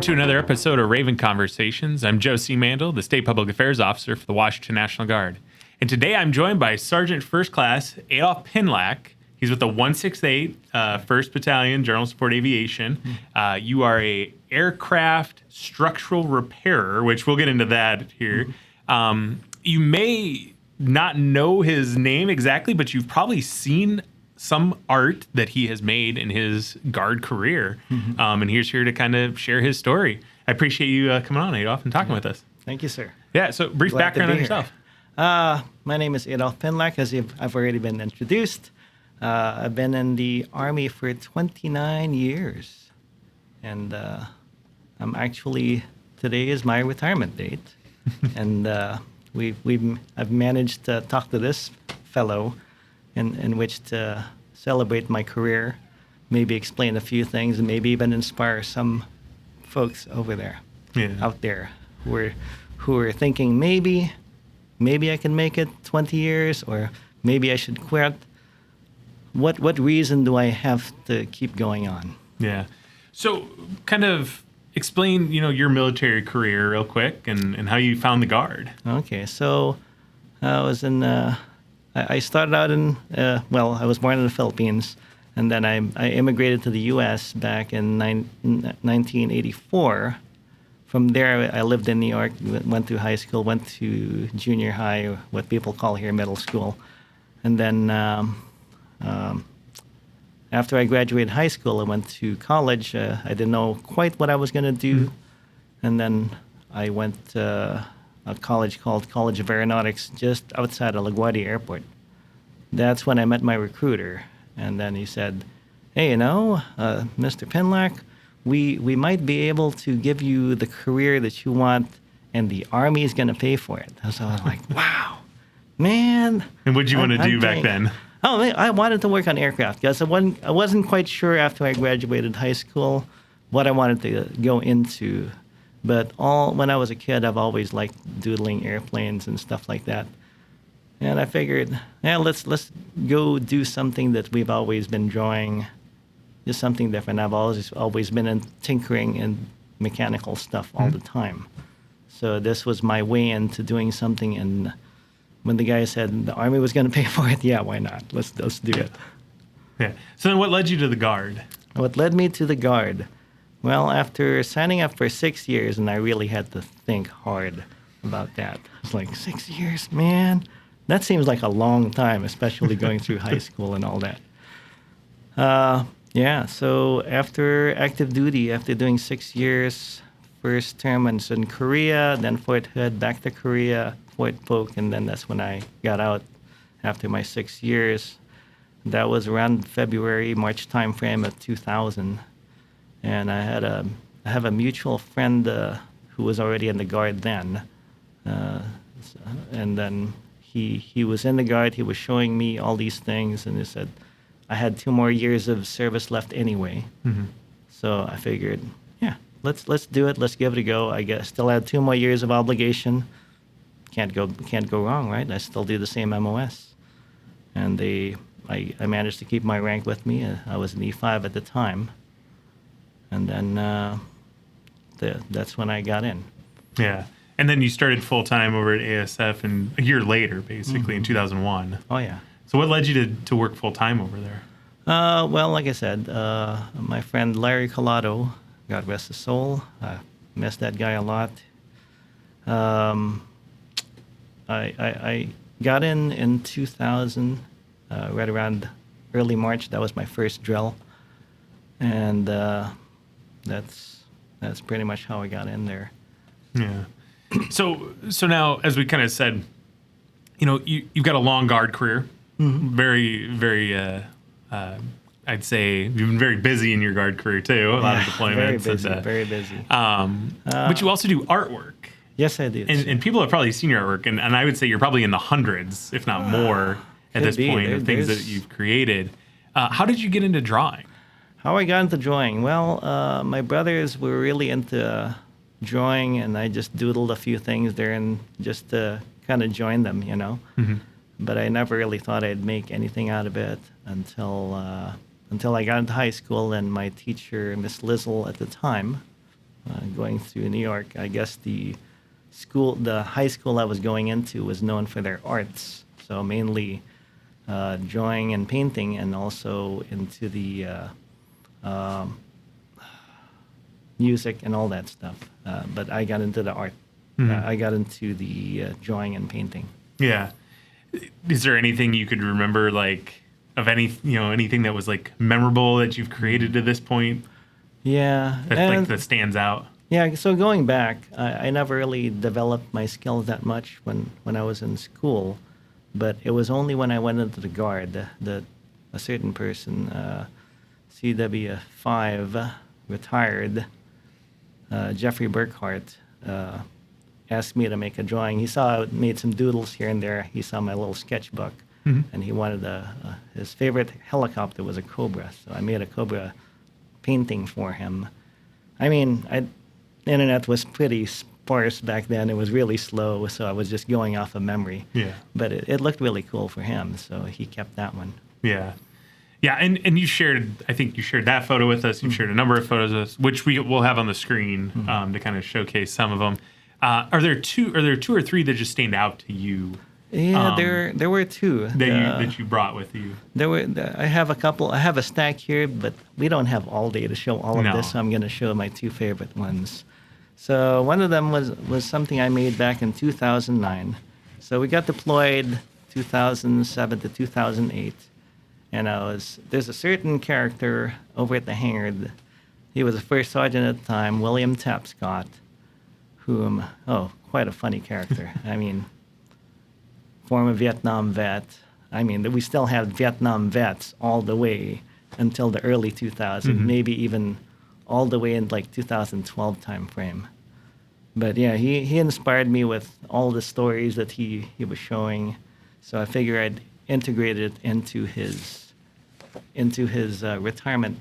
to another episode of Raven Conversations. I'm Joe C. Mandel, the State Public Affairs Officer for the Washington National Guard. And today I'm joined by Sergeant First Class Adolph Pinlac. He's with the 168 1st Battalion, General Support Aviation. You are a aircraft structural repairer, which we'll get into that here. You may not know his name exactly, but you've probably seen some art that he has made in his Guard career. And he's here to kind of share his story. I appreciate you coming on, Adolph, and talking with us. Thank you, sir. Yeah, so brief background on yourself. My name is Adolph Pinlac, as I've already been introduced. I've been in the Army for 29 years. And I'm actually, today is my retirement date. And I've managed to talk to this fellow in which to celebrate my career, maybe explain a few things, and maybe even inspire some folks over there, out there, who are thinking maybe I can make it 20 years, or maybe I should quit. What reason do I have to keep going on? Yeah. So kind of explain, your military career real quick and how you found the Guard. Okay. So I was I started out I was born in the Philippines, and then I immigrated to the U.S. back in 1984. From there, I lived in New York, went through high school, went to junior high, or what people call here middle school. And then after I graduated high school, I went to college. I didn't know quite what I was going to do. And then I went to a college called College of Aeronautics just outside of LaGuardia Airport. That's when I met my recruiter. And then he said, hey, Mr. Pinlac, we might be able to give you the career that you want, and the Army is going to pay for it. So I was like, wow, man. And what did you want to do back then? Oh, I wanted to work on aircraft because I wasn't quite sure after I graduated high school what I wanted to go into. But when I was a kid, I've always liked doodling airplanes and stuff like that. And I figured, let's go do something that we've always been drawing, just something different. I've always been tinkering and mechanical stuff all the time. So this was my way into doing something. And when the guy said the Army was going to pay for it, why not? Let's do it. Yeah. So then what led you to the Guard? What led me to the Guard? Well, after signing up for 6 years, and I really had to think hard about that. It's like, 6 years, man? That seems like a long time, especially going through high school and all that. So after active duty, after doing 6 years, first term I was in Korea, then Fort Hood, back to Korea, Fort Polk, and then that's when I got out after my 6 years. That was around February, March timeframe of 2000. And I have a mutual friend who was already in the Guard then. And then he was in the Guard, he was showing me all these things, and he said, I had 2 more years of service left anyway. So I figured, let's do it. Let's give it a go. I guess still had 2 more years of obligation. Can't go wrong, right? I still do the same MOS. And I managed to keep my rank with me. I was an E5 at the time. And then that's when I got in. Yeah. And then you started full-time over at ASF a year later, basically, in 2001. Oh, yeah. So what led you to work full-time over there? Well, like I said, my friend Larry Collado, God rest his soul, I miss that guy a lot. I got in 2000, right around early March. That was my first drill. And that's pretty much how I got in there. Yeah. So now, as we kind of said, you've got a long Guard career. Very, very, I'd say you've been very busy in your Guard career too. A lot of deployments. Very busy. But you also do artwork. Yes, I do. And people have probably seen your artwork, and I would say you're probably in the hundreds, if not more, at this point, of things that you've created. How did you get into drawing? How I got into drawing? Well, my brothers were really into drawing, and I just doodled a few things there and just to kind of join them, But I never really thought I'd make anything out of it until I got into high school, and my teacher, Miss Lizzle at the time, going through New York. I guess the high school I was going into was known for their arts, so mainly drawing and painting, and also into the um, music and all that stuff. But I got into the art. I got into the drawing and painting. Yeah. Is there anything you could remember, like, of anything that was like memorable that you've created to this point Yeah, that stands out? yeah. So going back, I never really developed my skills that much when I was in school, but it was only when I went into the guard that a certain person, CW5, retired, Jeffrey Burkhart, asked me to make a drawing. He saw I made some doodles here and there. He saw my little sketchbook, and he wanted his favorite helicopter was a Cobra. So I made a Cobra painting for him. I mean, internet was pretty sparse back then. It was really slow, so I was just going off of memory. Yeah. But it looked really cool for him, so he kept that one. Yeah. Yeah, and you shared, I think you shared that photo with us. You shared a number of photos with us, which we'll have on the screen to kind of showcase some of them. Are there two or three that just stand out to you? Yeah, there were two that you brought with you. I have a couple. I have a stack here, but we don't have all day to show all of No. this. So I'm going to show my two favorite ones. So one of them was something I made back in 2009. So we got deployed 2007 to 2008, and there's a certain character over at the hangar. He was a first sergeant at the time, William Tapscott, quite a funny character. I mean, former Vietnam vet. I mean, we still have Vietnam vets all the way until the early 2000s, maybe even all the way in like 2012 time frame. But yeah, he inspired me with all the stories that he was showing. So I figured I'd integrate it into his retirement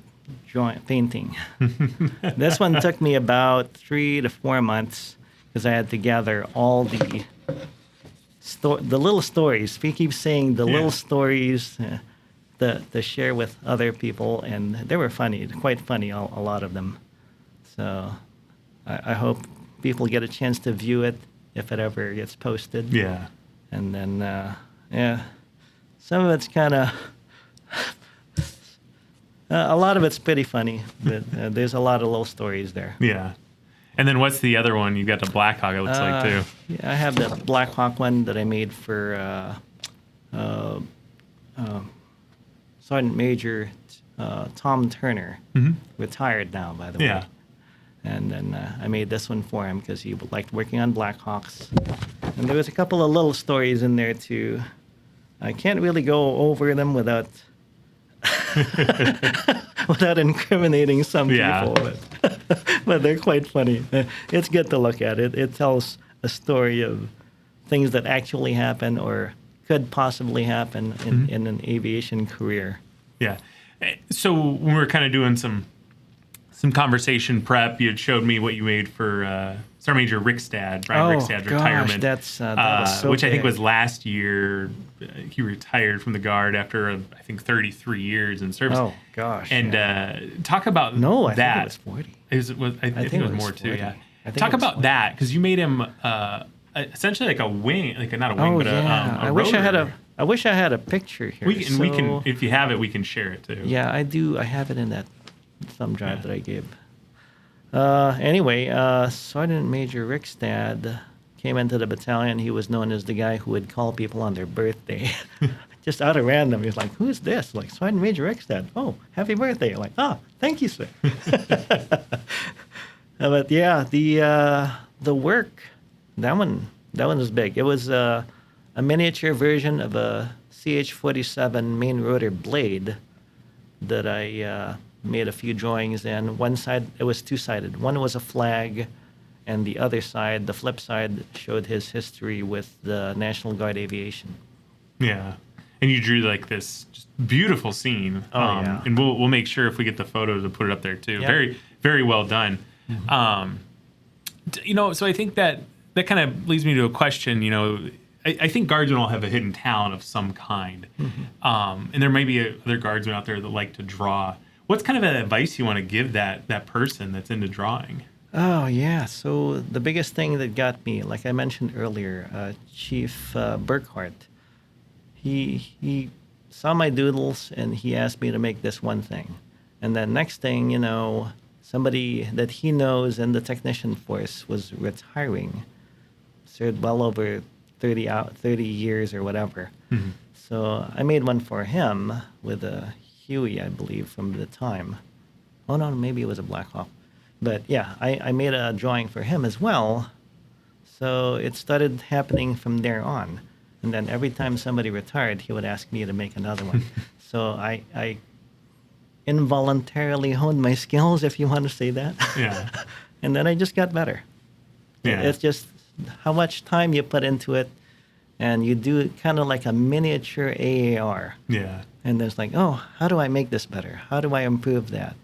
painting. This one took me about 3 to 4 months because I had to gather all the little stories. We keep saying the little stories to share with other people, and they were funny, quite funny, a lot of them. So I hope people get a chance to view it if it ever gets posted. Yeah. And then, some of it's kind of, a lot of it's pretty funny, but there's a lot of little stories there. Yeah. And then what's the other one? You got the Black Hawk, it looks like, too. Yeah, I have the Black Hawk one that I made for Sergeant Major Tom Turner, retired now, by the way. Yeah. And then I made this one for him because he liked working on Black Hawks. And there was a couple of little stories in there, too. I can't really go over them without without incriminating some people. But they're quite funny. It's good to look at. It tells a story of things that actually happen or could possibly happen in an aviation career. Yeah. So when we were kind of doing some conversation prep, you had showed me what you made for Sergeant Major Rickstad, Brian Rickstad's retirement. That was so which big. I think was last year. He retired from the Guard after, I think, 33 years in service. Oh, gosh. And talk about No, I that. think it was 40. I think it was more, 40. too, yeah. I think Talk it was about 40. that, because you made him essentially like a wing, like not a wing, but yeah. a I wish rotor. I wish I had a picture here. We can, if you have it, we can share it, too. Yeah, I do. I have it in that thumb drive that I gave. Anyway, Sergeant Major Rickstad came into the battalion. He was known as the guy who would call people on their birthday. Just out of random. He was like, "Who's this?" Like, Sergeant Major Rickstad. "Oh, happy birthday." Like, "Oh, thank you, sir." But yeah, the work, that one was big. It was a miniature version of a CH-47 main rotor blade that I made a few drawings in. One side, it was two-sided. One was a flag, and the other side, the flip side, showed his history with the National Guard Aviation. Yeah. And you drew like this just beautiful scene. Yeah. And we'll make sure if we get the photo to put it up there too. Yeah. Very, very well done. So I think that kind of leads me to a question. I think guardsmen all have a hidden talent of some kind. And there may be other guardsmen out there that like to draw. What's kind of an advice you want to give that person that's into drawing? Oh yeah. So the biggest thing that got me, like I mentioned earlier, Chief Burkhart, he saw my doodles and he asked me to make this one thing, and then next thing you know, somebody that he knows in the technician force was retiring, served well over 30 years or whatever. Mhm. So I made one for him with a Huey, I believe, from the time. Oh no, maybe it was a Black Hawk. But yeah, I made a drawing for him as well. So it started happening from there on. And then every time somebody retired, he would ask me to make another one. So I involuntarily honed my skills, if you want to say that. Yeah. And then I just got better. Yeah. It's just how much time you put into it. And you do kind of like a miniature AAR. Yeah. And there's like, oh, how do I make this better? How do I improve that?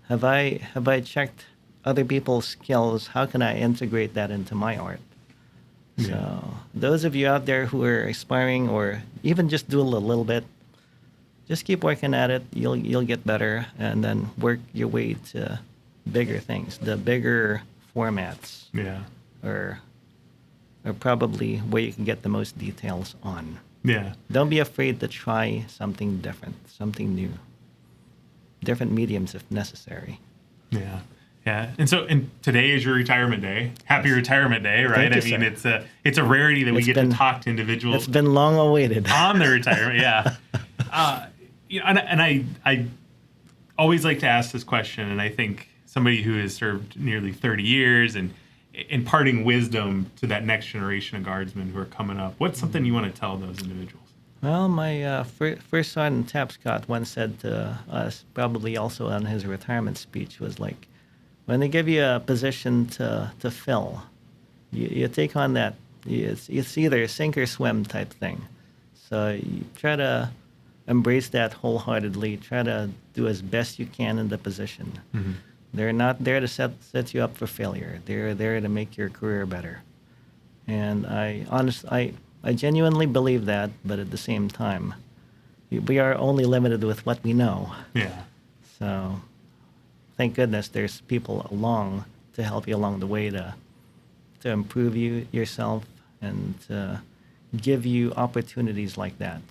Have I checked other people's skills? How can I integrate that into my art? Yeah. So those of you out there who are aspiring or even just do a little bit, just keep working at it. You'll get better, and then work your way to bigger things. The bigger formats Yeah. are probably where you can get the most details on. Yeah. Don't be afraid to try something different, something new. Different mediums if necessary. Yeah. Yeah. And today is your retirement day. Happy retirement day, right? Thank you, I mean, sir. it's a rarity that we It's get been- to talk to individuals It's been long awaited. on their retirement. Yeah. And I always like to ask this question, and I think somebody who has served nearly 30 years and imparting wisdom to that next generation of guardsmen who are coming up, what's something you want to tell those individuals? Well, my first sergeant Tapscott once said to us, probably also on his retirement speech, was like, when they give you a position to fill, you take on that. It's either sink or swim type thing. So you try to embrace that wholeheartedly. Try to do as best you can in the position. Mm-hmm. They're not there to set you up for failure. They're there to make your career better. And I genuinely believe that, but at the same time, we are only limited with what we know. Yeah. So thank goodness there's people along to help you along the way to improve yourself and to give you opportunities like that.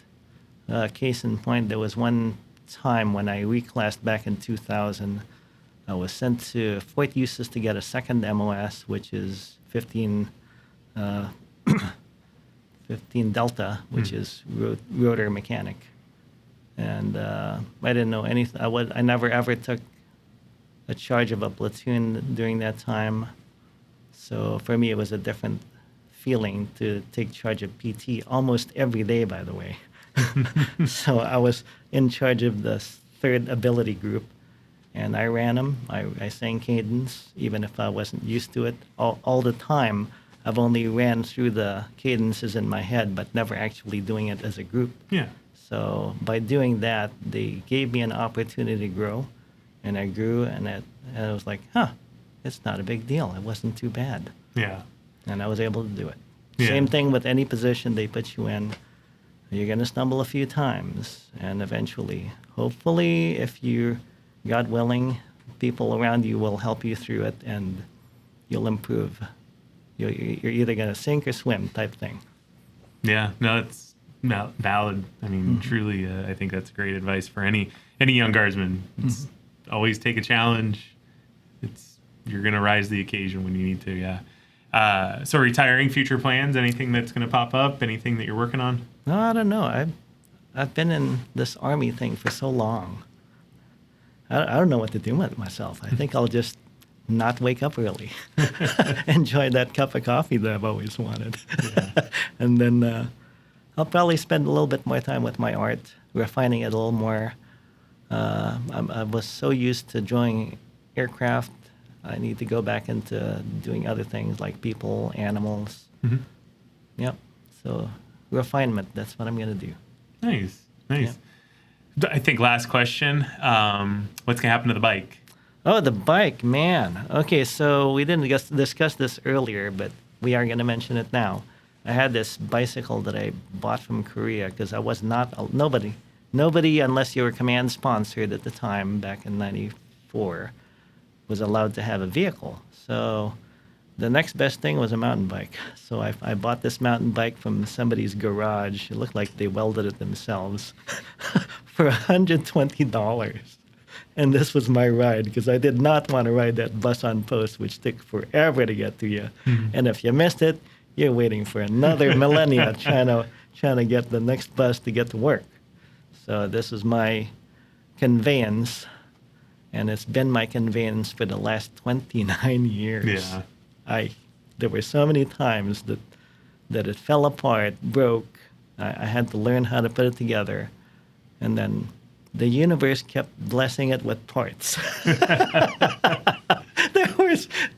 Case in point, there was one time when I reclassed back in 2000. I was sent to Fort Eustis to get a second MOS, which is 15 Delta, which is rotor mechanic. And I didn't know anything. I never ever took a charge of a platoon during that time. So for me, it was a different feeling to take charge of PT almost every day, by the way. So I was in charge of the third ability group, and I ran them. I sang cadence, even if I wasn't used to it. All the time, I've only ran through the cadences in my head, but never actually doing it as a group. Yeah. So by doing that, they gave me an opportunity to grow, and I grew, and I was like, it's not a big deal. It wasn't too bad. Yeah. And I was able to do it. Yeah. Same thing with any position they put you in. You're going to stumble a few times, and eventually, hopefully, if you, God willing, people around you will help you through it, and you'll improve. You're either going to sink or swim type thing. Yeah. No, it's valid. I mean, truly, I think that's great advice for any young guardsman. It's always take a challenge. You're going to rise to the occasion when you need to. Yeah. So retiring, future plans, anything that's going to pop up, anything that you're working on? No, I don't know. I've been in this Army thing for so long. I don't know what to do with myself. I think I'll just not wake up early. Enjoy that cup of coffee that I've always wanted. Yeah. And then I'll probably spend a little bit more time with my art, refining it a little more. I was so used to drawing aircraft. I need to go back into doing other things like people, animals. Mm-hmm. Yep. So refinement, that's what I'm going to do. Nice. I think last question. What's going to happen to the bike? Oh, the bike, man. Okay, so we didn't discuss this earlier, but we are going to mention it now. I had this bicycle that I bought from Korea because I was not nobody unless you were command sponsored at the time back in '94 was allowed to have a vehicle. So the next best thing was a mountain bike. So I bought this mountain bike from somebody's garage. It looked like they welded it themselves for $120. And this was my ride because I did not want to ride that bus on post, which took forever to get to you. And if you missed it, you're waiting for another millennia trying to get the next bus to get to work. So this is my conveyance, and it's been my conveyance for the last 29 years. Yeah. There were so many times that it fell apart, broke. I had to learn how to put it together, and then the universe kept blessing it with parts.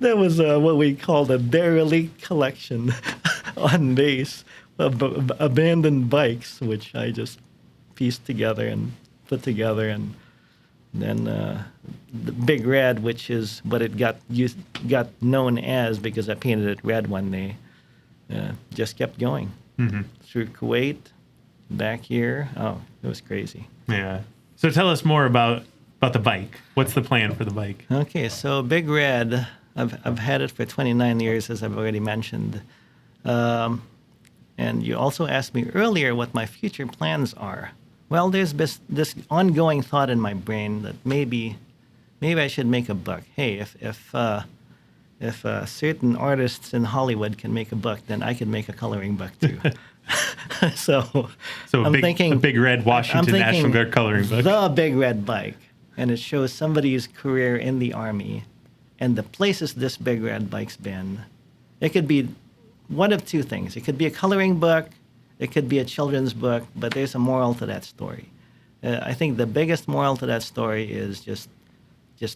There was what we called a derelict collection on base of abandoned bikes, which I just pieced together and put together, and then the Big Red, which is what it got known as because I painted it red one day, just kept going through Kuwait, back here. Oh, it was crazy. Yeah. So tell us more about the bike. What's the plan for the bike? Okay, so Big Red, I've had it for 29 years, as I've already mentioned. And you also asked me earlier what my future plans are. Well, there's this ongoing thought in my brain that maybe I should make a buck. Hey, if certain artists in Hollywood can make a buck, then I can make a coloring buck too. So I'm thinking a Big Red Washington National Guard coloring book. The Big Red bike, and it shows somebody's career in the Army, and the places this Big Red bike's been. It could be one of two things. It could be a coloring book, it could be a children's book, but there's a moral to that story. I think the biggest moral to that story is just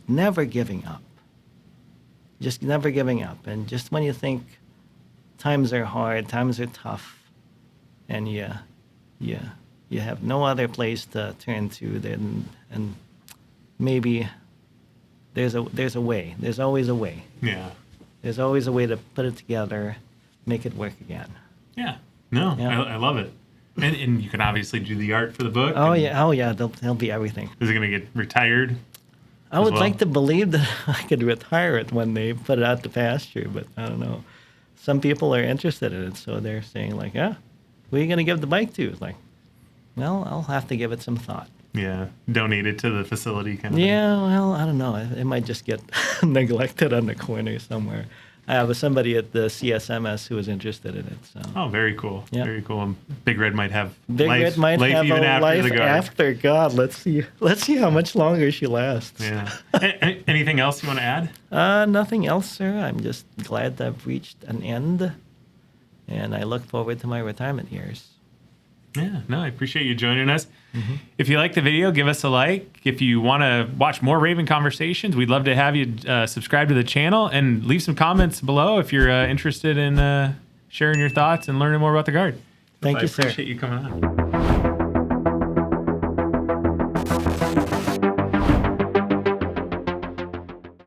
never giving up. Just never giving up, and just when you think times are hard, times are tough, and you have no other place to turn to, then and maybe there's a way. There's always a way. Yeah. There's always a way to put it together, make it work again. Yeah. No, yeah. I love it. And you can obviously do the art for the book. Oh yeah. There'll be everything. Is it going to get retired? I would like to believe that I could retire it when they put it out to pasture, but I don't know. Some people are interested in it, so they're saying like, who are you going to give the bike to? It's like, well, I'll have to give it some thought. Yeah, donate it to the facility kind of thing. Yeah, well, I don't know. It might just get neglected on the corner somewhere. I have somebody at the CSMS who is interested in it. So. Oh, very cool. Yep. Very cool. And Big Red might have life even after life the guard. after God. Let's see how much longer she lasts. Yeah. Anything else you want to add? Nothing else, sir. I'm just glad that I've reached an end, and I look forward to my retirement years. Yeah, no, I appreciate you joining us. Mm-hmm. If you like the video, give us a like. If you want to watch more Raven Conversations, we'd love to have you subscribe to the channel and leave some comments below if you're interested in sharing your thoughts and learning more about the Guard. Thank you, sir. I appreciate you coming on.